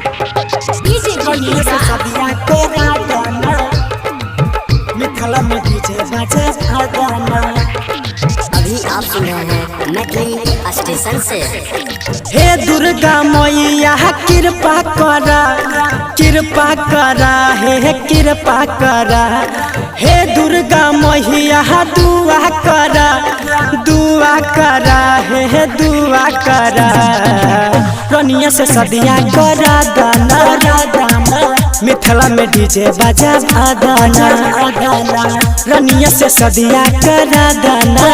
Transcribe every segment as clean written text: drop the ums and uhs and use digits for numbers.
DJ रनिया से सदिया करा दाना मिथिला में डीजे बजा गाना। अभी आप सुन रहे हैं मैथिली स्टेशन से। हे दुर्गा मैया कृपा करा, कृपा करा, हे कृपा करा। हे दुर्गा मैया दुआ करा, दुआ करा, हे दुआ करा। रनिया से सदिया करा दाना मिथिला में डीजे बजा गाना। रनिया से सदिया करा दाना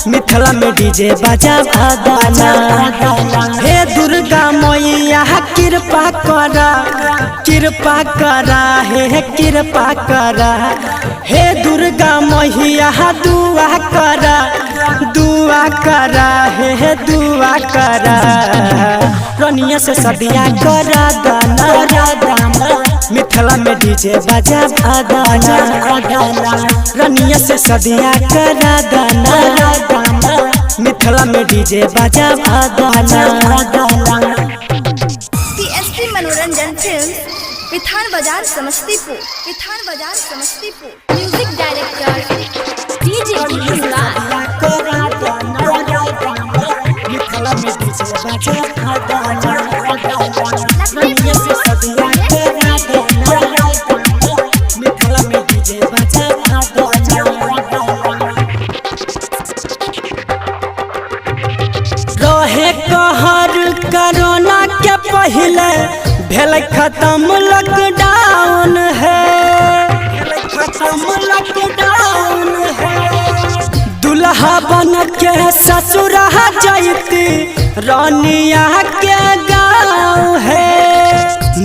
मिथिला में डीजे बजा गाना। हे दुर्गा मैया कृपा करा, कृपा करा, हे कृपा करा। हे दुर्गा मैया दुआ करा, दुआ करा, हे दुआ करा। रनिया से सदिया करा दाना मिथिला में डीजे बजा गाना। रनिया से सदिया करा दाना मिथिला में डीजे बजा गाना। पीएसपी मनोरंजन फिल्म विधान बाजार समस्तीपुर, विधान बाजार Samastipur. Music director DJ Mithila में डीजे बजा गाना। रनिया से सदिया करा दाना मिथिला में डीजे बजा रहे कहर कोरोना के पहले भेल खत्म लॉकडाउन है, खत्म लॉकडाउन है। दुल्हा बन के ससुर जैती रानिया के गाँव है।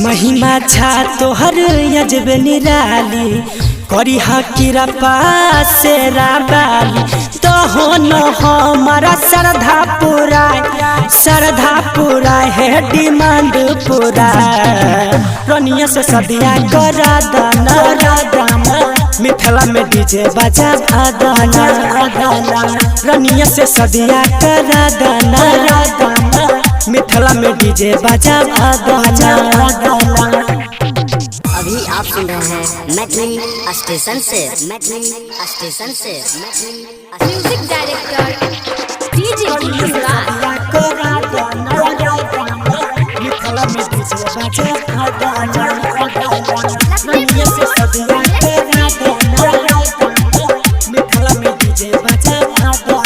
महिमा छा तोहर यजब निराली करी कृपा से राबाली। तो हो न हमारा श्रद्धा पूरा, श्रद्धा पूरा है डिमांड पूरा। रनिया से सदिया करा दाना मिथिला में डीजे बजा गाना। रनिया से सदिया करा दाना मिथिला में डीजे बजा गाना। अभी आप सुन रहे हैं मैथिली स्टेशन से, मैथिली स्टेशन से। म्यूजिक डायरेक्टर डीजे करा दाना मिथिला में डीजे बजा गाना। रनिया से सदिया करा दाना मिथिला में डीजे बजा गाना।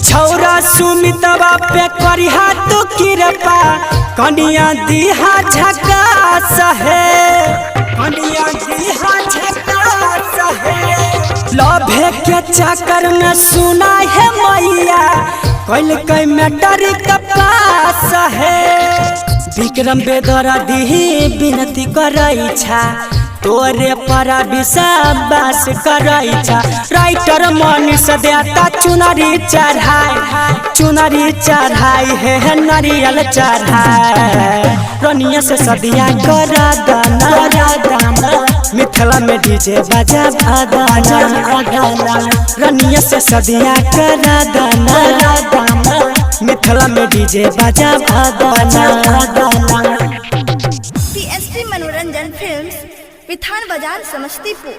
छौरा सुमितवा पे करी हाथ कृपा कनिया दिहा झकास है, कनिया दिहा झकास है। लभे के चक्कर में सुना है मैया कल कई मैटर कपास है। विक्रम बेदरा दी विनती करई छा तोरे पर विश्वास करई छा। राइटर मनीष देता चुनरी चढ़ाई, चुनरी चढ़ाई है नारियल चढ़ाई। रनिया से सदिया करा दाना मिथिला में डीजे बजा गाना। रनिया से सदिया करा दाना मिथिला में डीजे बजा गाना। पीएसपी मनोरंजन फिल्म विधान बाजार समस्तीपुर।